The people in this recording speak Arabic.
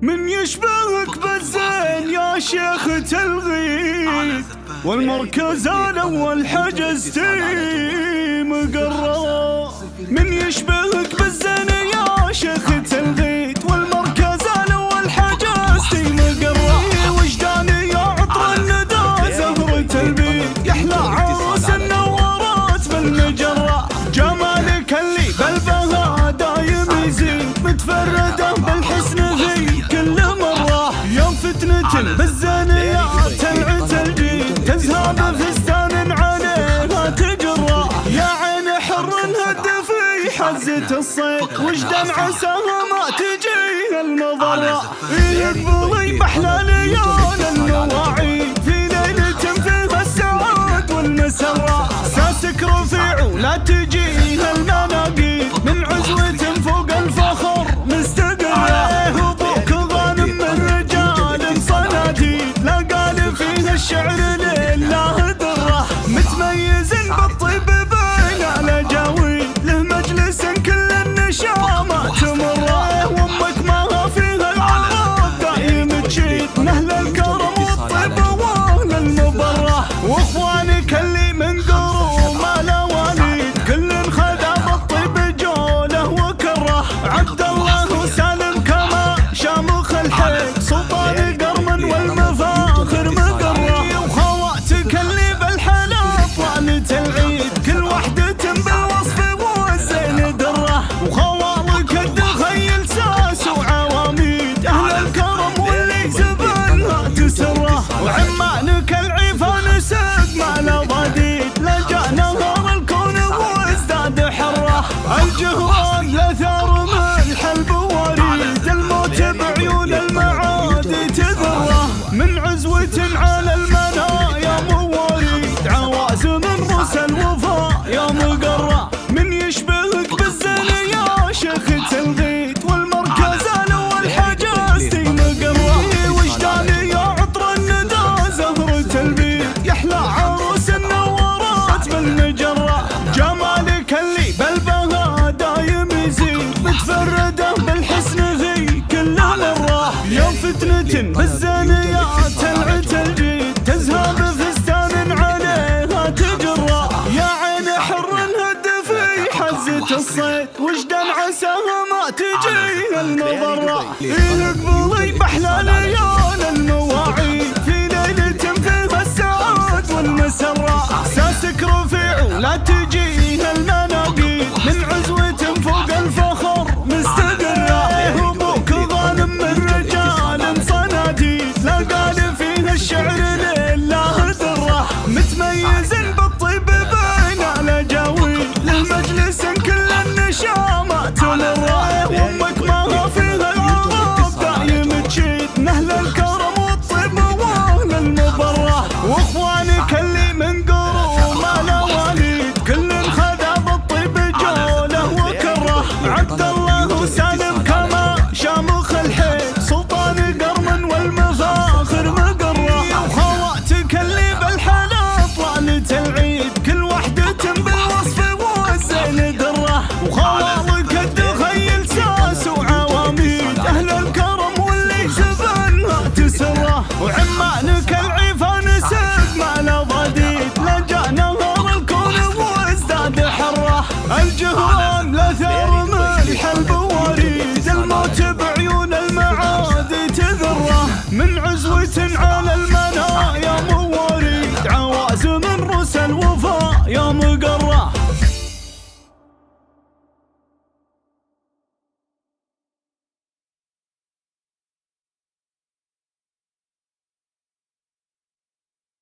من يشبهك بالزين يا شيخ تلغي، والمركز الأول حجزتي مقرر. من يشبهك بالزين يا شيخ تلغي، والمركز الأول حجزتي مقرر. وجداني يا عطر الندى زهرة البيت، يحلى عروس النورات بالمجرة. جمالك اللي بالبهاء دايم يزيد، متفردة بالحسن في كل مرة. يوم فتنة بالزنيات تلعت الجيد، تزهى بفستان عليها تجرى. يا عين حر هد في حزة الصيد، وجدان عساها ما تجيه المضرة. يقبلي بأحلى ليالي المواعيد، في ليلة فيها السعاد والمسرة. ساسك رفيع ولا تجيه المناقيد، من عزوة فوق الفخر مستقرة. أبوك غانم من رجال صناديد، لا قال فيه الشعر لله دره. متميز بالطيب بين الاجاويد، له مجلس كل النشامات مره. وامك ما فيها العرب دايم تشيد، نهل الكرم والطيب واهل المبره. واخوانك اللي من قروم الاواليد، كل خذا بالطيب جوله وكره. عبد الله وسالم كما شامخ الحيد، سلطان قرم والمفاخر مقره. وخواتك اللي بالحلا طالت العيد، كل وحدة بالوصف والزين دره. وخوالك الدخيل ساس وعواميد، اهل الكرم واللي زبنها تسره. وعمانك العفان سق ما له ضديد، لجأ نهار الكون وازداد حره. الجهران لثار ملح البواريد، الموت بعيون المعادي تذره. من عزوة على المنايا مواليد، عوازم رؤوس الوفاء يا مقرة. من يشبهك بالزين يا شيخ تلغيت، والمركز الأول حجزتي مقرة. وجداني يا عطر الندى زهرة البيت، يحلى عروس النورات بالمجرة. جمالك اللي بالبهاء دايم يزيد، متفردة بالحسن في كل مرة. يوم فتنة بالزنيات تلعت الجيد، تزهى بفستان عليها تجرى. يا عين حر هد في حزة الصيد، وجدان عساها ما تجيه المضرة. يقبلي بأحلى ليالي المواعيد، في ليلة فيها السعاد والمسرة. ساسك رفيع ولا تجيه المناقيد، من عزوة فوق الفخر مستقرة. أبوك غانم من رجال صناديد، لا قال فيه الشعر لله دره. متميز بالطيب بين الاجاويد، له مجلس كل النشامات مره. وامك ما فيها العرب دايم تشيد، نهل الكرم والطيب واهل المبره. واخوانك اللي من قروم الاواليد، كل خذا بالطيب جوله وكره. عبد الله وسالم كما شامخ الحيد، سلطان قرم والمفاخر مقره. وخواتك اللي بالحلا طالت العيد، كل وحدة بالوصف والزين دره. وخوالك الدخيل ساس وعواميد، اهل الكرم واللي زبنها تسره. وعمانك العفان سق ما له ضديد، لجأ نهار الكون وازداد حره. الجهران لثار ملح البواريد، الموت بعيون المعادي تذره. من عزوة